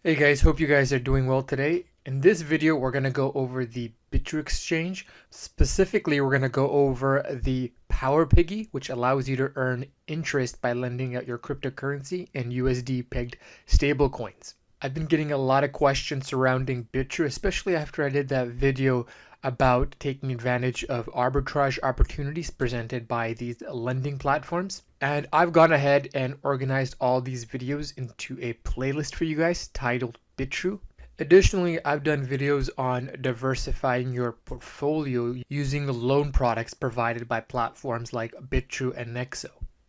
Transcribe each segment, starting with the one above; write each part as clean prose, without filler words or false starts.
Hey guys, hope you guys are doing well today. In this video, we're going to go over the Bitrue exchange. Specifically, we're going to go over the Power Piggy, which allows you to earn interest by lending out your cryptocurrency and USD pegged stablecoins. I've been getting a lot of questions surrounding Bitrue, especially after I did that video about taking advantage of arbitrage opportunities presented by these lending platforms. And I've gone ahead and organized all these videos into a playlist for you guys titled Bitrue. Additionally, I've done videos on diversifying your portfolio using the loan products provided by platforms like Bitrue and Nexo.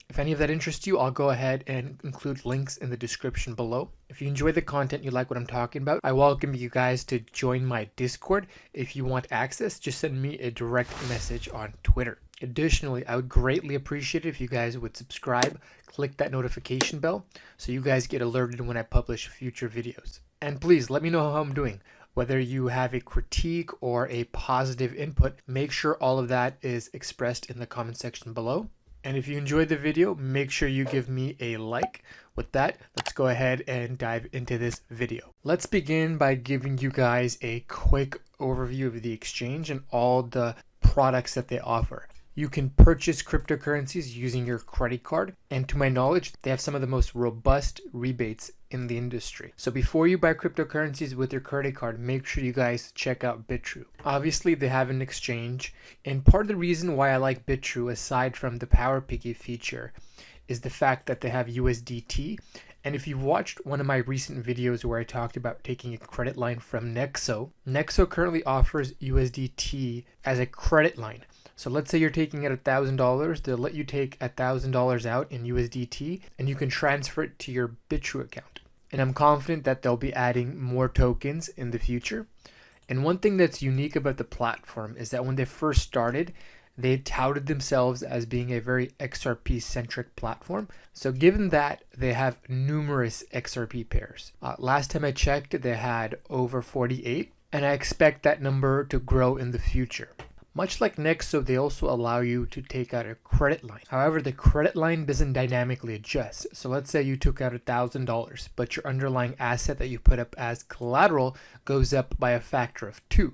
If any of that interests you, I'll go ahead and include links in the description below. If you enjoy the content, you like what I'm talking about, I welcome you guys to join my Discord. If you want access, just send me a direct message on Twitter. Additionally, I would greatly appreciate it if you guys would subscribe, click that notification bell so you guys get alerted when I publish future videos. And please let me know how I'm doing. Whether you have a critique or a positive input, make sure all of that is expressed in the comment section below. And if you enjoyed the video, make sure you give me a like. With that, let's go ahead and dive into this video. Let's begin by giving you guys a quick overview of the exchange and all the products that they offer. You can purchase cryptocurrencies using your credit card, and to my knowledge, they have some of the most robust rebates in the industry. So before you buy cryptocurrencies with your credit card, make sure you guys check out Bitrue. Obviously, they have an exchange, and part of the reason why I like Bitrue, aside from the Power Piggy feature, is the fact that they have USDT. And if you've watched one of my recent videos where I talked about taking a credit line from Nexo, Nexo currently offers USDT as a credit line. So let's say you're taking out $1,000, they'll let you take $1,000 out in USDT and you can transfer it to your Bitrue account. And I'm confident that they'll be adding more tokens in the future. And one thing that's unique about the platform is that when they first started, they touted themselves as being a very XRP centric platform. So given that, they have numerous XRP pairs. Last time I checked, they had over 48, and I expect that number to grow in the future. Much like Nexo, they also allow you to take out a credit line. However, the credit line doesn't dynamically adjust. So let's say you took out $1,000, but your underlying asset that you put up as collateral goes up by a factor of 2.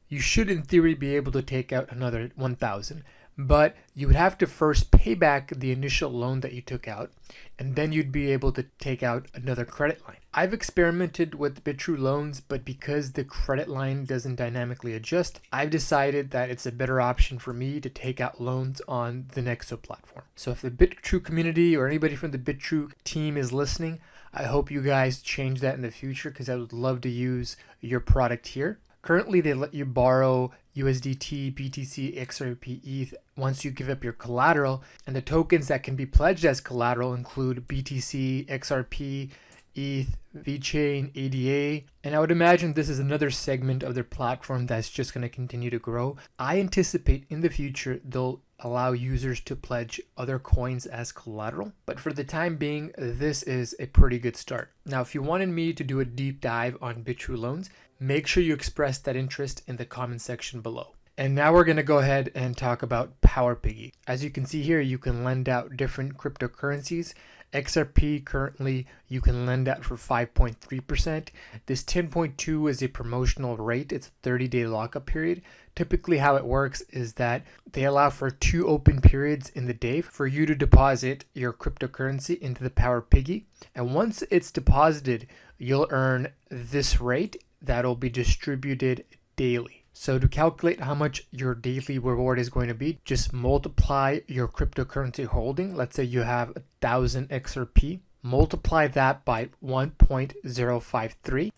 You should in theory be able to take out another 1,000, but you would have to first pay back the initial loan that you took out, and then you'd be able to take out another credit line. I've experimented with Bitrue loans, but because the credit line doesn't dynamically adjust, I've decided that it's a better option for me to take out loans on the Nexo platform. So if the Bitrue community or anybody from the Bitrue team is listening, I hope you guys change that in the future because I would love to use your product here. Currently, they let you borrow USDT, BTC, XRP, ETH once you give up your collateral, and the tokens that can be pledged as collateral include BTC, XRP, ETH, VeChain, ADA, and I would imagine this is another segment of their platform that's just going to continue to grow. I anticipate in the future they'll allow users to pledge other coins as collateral, but for the time being, this is a pretty good start. Now, if you wanted me to do a deep dive on Bitrue loans, make sure you express that interest in the comment section below. And now we're going to go ahead and talk about Power Piggy. As you can see here, you can lend out different cryptocurrencies. XRP currently you can lend out for 5.3%. This 10.2 is a promotional rate. It's a 30-day lockup period. Typically how it works is that they allow for 2 open periods in the day for you to deposit your cryptocurrency into the Power Piggy. And once it's deposited, you'll earn this rate that'll be distributed daily. So to calculate how much your daily reward is going to be, just multiply your cryptocurrency holding. Let's say you have 1,000 XRP, multiply that by 1.053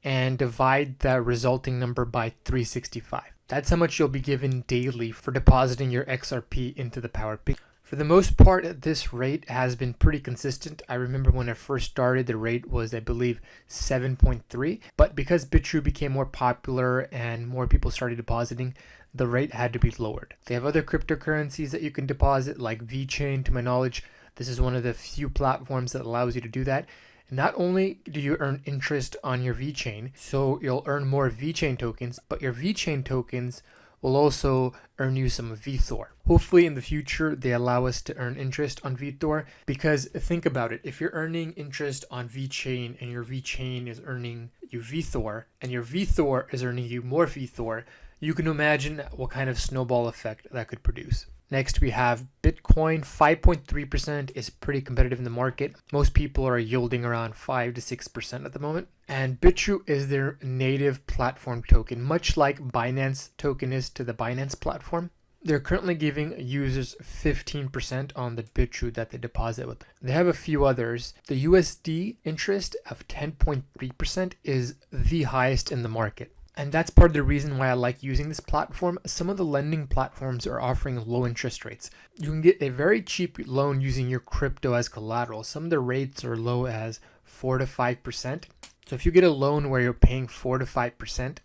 and divide the resulting number by 365. That's how much you'll be given daily for depositing your XRP into the Power Piggy. For the most part, this rate has been pretty consistent. I remember when I first started, the rate was, I believe, 7.3. But because Bitrue became more popular and more people started depositing, the rate had to be lowered. They have other cryptocurrencies that you can deposit, like VeChain. To my knowledge, this is one of the few platforms that allows you to do that. Not only do you earn interest on your VeChain, so you'll earn more VeChain tokens, but your VeChain tokens will also earn you some VTHOR. Hopefully in the future they allow us to earn interest on VTHOR, because think about it, if you're earning interest on VChain and your VChain is earning you VTHOR and your VTHOR is earning you more VTHOR, you can imagine what kind of snowball effect that could produce. Next, we have Bitcoin. 5.3% is pretty competitive in the market. Most people are yielding around 5 to 6% at the moment. And Bitrue is their native platform token, much like Binance token is to the Binance platform. They're currently giving users 15% on the Bitrue that they deposit with. They have a few others. The USD interest of 10.3% is the highest in the market. And that's part of the reason why I like using this platform. Some of the lending platforms are offering low interest rates. You can get a very cheap loan using your crypto as collateral. Some of the rates are low as 4 to 5%. So if you get a loan where you're paying 4 to 5%,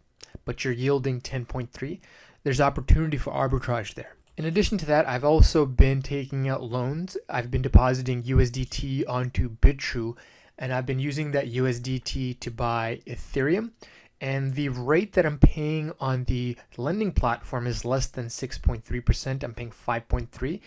but you're yielding 10.3, there's opportunity for arbitrage there. In addition to that, I've also been taking out loans. I've been depositing USDT onto Bitrue, and I've been using that USDT to buy Ethereum. And the rate that I'm paying on the lending platform is less than 6.3%. I'm paying 5.3.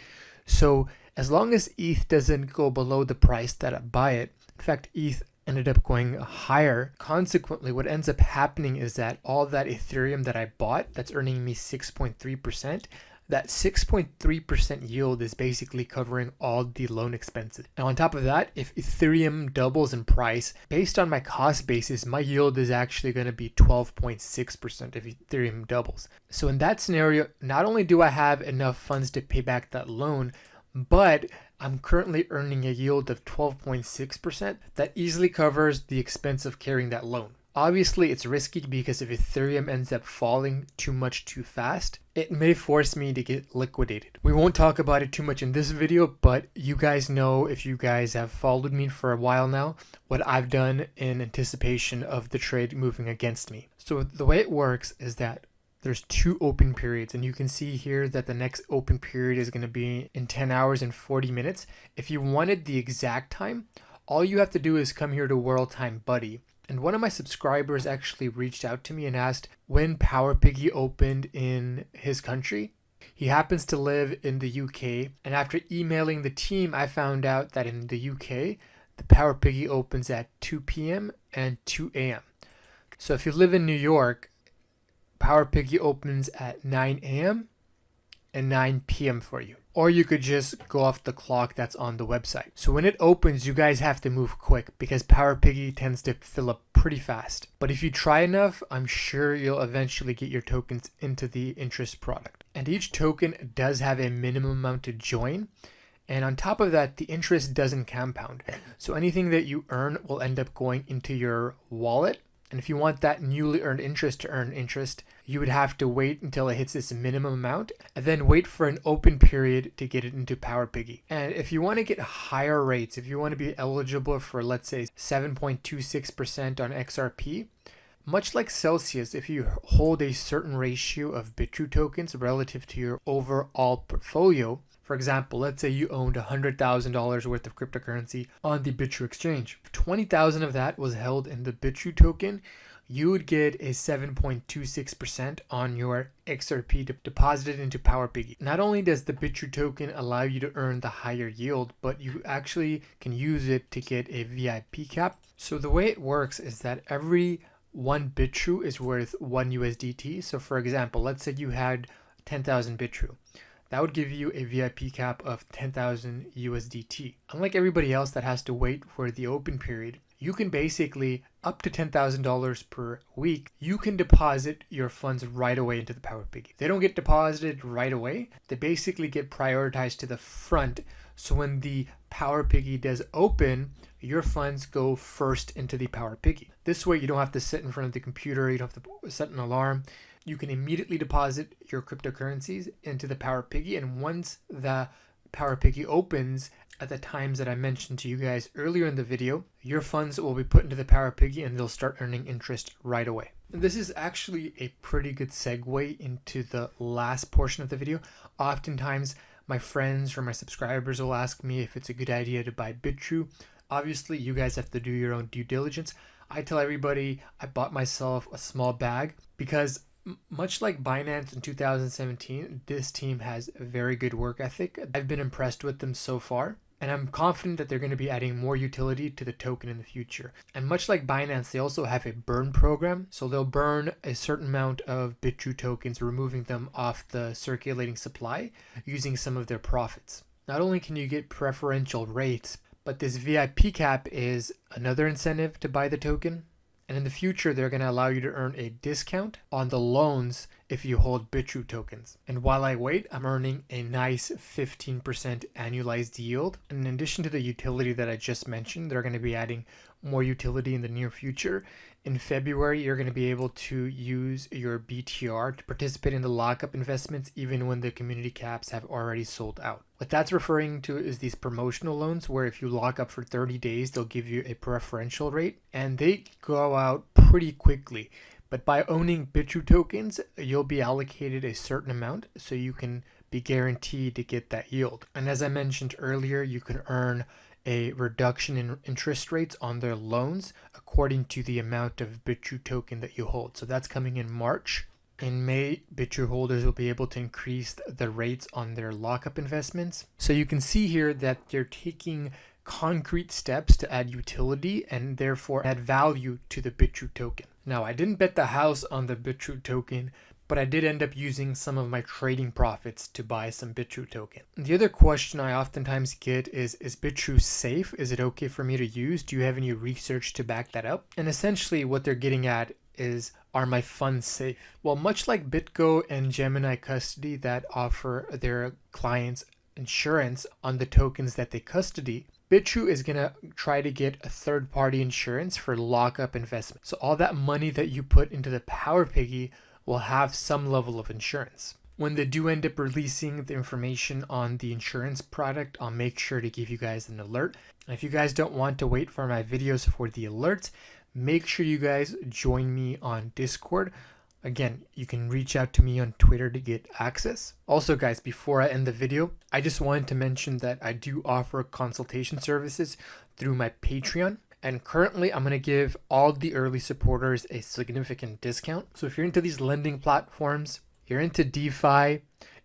So as long as ETH doesn't go below the price that I buy it, in fact, ETH ended up going higher. Consequently, what ends up happening is that all that Ethereum that I bought that's earning me 6.3%, that 6.3% yield is basically covering all the loan expenses. Now on top of that, if Ethereum doubles in price, based on my cost basis, my yield is actually going to be 12.6% if Ethereum doubles. So in that scenario, not only do I have enough funds to pay back that loan, but I'm currently earning a yield of 12.6% that easily covers the expense of carrying that loan. Obviously, it's risky because if Ethereum ends up falling too much too fast, it may force me to get liquidated. We won't talk about it too much in this video, but you guys know, if you guys have followed me for a while now, what I've done in anticipation of the trade moving against me. So the way it works is that there's 2 open periods, and you can see here that the next open period is going to be in 10 hours and 40 minutes. If you wanted the exact time, all you have to do is come here to World Time Buddy. And one of my subscribers actually reached out to me and asked when Piggy opened in his country. He happens to live in the UK, and after emailing the team, I found out that in the UK, the Piggy opens at 2 p.m. and 2 a.m. So if you live in New York, Piggy opens at 9 a.m. and 9 p.m. for you. Or you could just go off the clock that's on the website. So when it opens, you guys have to move quick because Piggy tends to fill up pretty fast. But if you try enough, I'm sure you'll eventually get your tokens into the interest product. And each token does have a minimum amount to join. And on top of that, the interest doesn't compound. So anything that you earn will end up going into your wallet. And if you want that newly earned interest to earn interest, you would have to wait until it hits this minimum amount and then wait for an open period to get it into Piggy. And if you want to get higher rates, if you want to be eligible for, let's say, 7.26% on XRP, much like Celsius, if you hold a certain ratio of Bitrue tokens relative to your overall portfolio, for example, let's say you owned $100,000 worth of cryptocurrency on the Bitrue exchange. If 20,000 of that was held in the Bitrue token, you would get a 7.26% on your XRP deposited into Piggy. Not only does the Bitrue token allow you to earn the higher yield, but you actually can use it to get a VIP cap. So the way it works is that every 1 Bitrue is worth 1 USDT. So for example, let's say you had 10,000 Bitrue. That would give you a VIP cap of 10,000 USDT. Unlike everybody else that has to wait for the open period, you can basically, up to $10,000 per week, you can deposit your funds right away into the Piggy. They don't get deposited right away. They basically get prioritized to the front. So when the Piggy does open, your funds go first into the Piggy. This way you don't have to sit in front of the computer, you don't have to set an alarm. You can immediately deposit your cryptocurrencies into the Piggy, and once the Piggy opens at the times that I mentioned to you guys earlier in the video, your funds will be put into the Piggy and they'll start earning interest right away. This is actually a pretty good segue into the last portion of the video. Oftentimes, my friends or my subscribers will ask me if it's a good idea to buy Bitrue. Obviously, you guys have to do your own due diligence. I tell everybody I bought myself a small bag because Much like Binance in 2017, this team has a very good work ethic. I've been impressed with them so far, and I'm confident that they're going to be adding more utility to the token in the future. And much like Binance, they also have a burn program, so they'll burn a certain amount of Bitrue tokens, removing them off the circulating supply using some of their profits. Not only can you get preferential rates, but this VIP cap is another incentive to buy the token. And in the future, they're going to allow you to earn a discount on the loans if you hold Bitrue tokens. And while I wait, I'm earning a nice 15% annualized yield. And in addition to the utility that I just mentioned, they're going to be adding more utility in the near future. In February, you're going to be able to use your BTR to participate in the lockup investments even when the community caps have already sold out. What that's referring to is these promotional loans where if you lock up for 30 days, they'll give you a preferential rate and they go out pretty quickly. But by owning Bitrue tokens, you'll be allocated a certain amount so you can be guaranteed to get that yield. And as I mentioned earlier, you can earn a reduction in interest rates on their loans according to the amount of Bitrue token that you hold. So that's coming in March. In May, Bitrue holders will be able to increase the rates on their lockup investments. So you can see here that they're taking concrete steps to add utility and therefore add value to the Bitrue token. Now, I didn't bet the house on the Bitrue token, but I did end up using some of my trading profits to buy some Bitrue token. The other question I oftentimes get is Bitrue safe? Is it okay for me to use? Do you have any research to back that up? And essentially what they're getting at is, are my funds safe? Well, much like BitGo and Gemini Custody that offer their clients insurance on the tokens that they custody, Bitrue is going to try to get a third-party insurance for lockup investment. So all that money that you put into the Power Piggy will have some level of insurance. When they do end up releasing the information on the insurance product, I'll make sure to give you guys an alert. And if you guys don't want to wait for my videos for the alerts, make sure you guys join me on Discord. Again, you can reach out to me on Twitter to get access. Also guys, before I end the video, I just wanted to mention that I do offer consultation services through my Patreon. And currently I'm going to give all the early supporters a significant discount. So if you're into these lending platforms, you're into DeFi,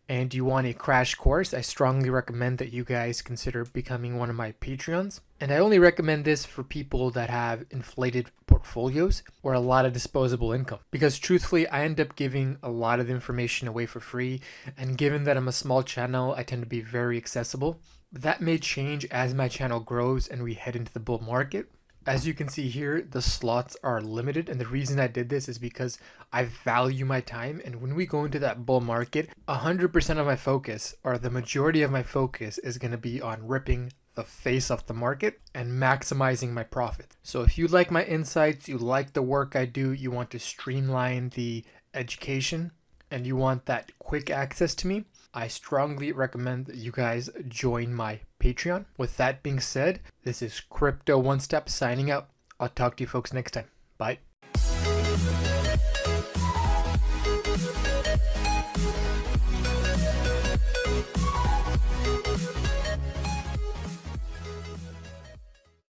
and you want a crash course, I strongly recommend that you guys consider becoming one of my Patreons. And I only recommend this for people that have inflated portfolios or a lot of disposable income. Because truthfully, I end up giving a lot of information away for free. And given that I'm a small channel, I tend to be very accessible. But that may change as my channel grows and we head into the bull market. As you can see here, the slots are limited, and the reason I did this is because I value my time, and when we go into that bull market, 100% of my focus, or the majority of my focus, is going to be on ripping the face off the market and maximizing my profit. So if you like my insights, you like the work I do, you want to streamline the education, and you want that quick access to me, I strongly recommend that you guys join my Patreon. With that being said, this is CryptoOneStop signing out. I'll talk to you folks next time. Bye.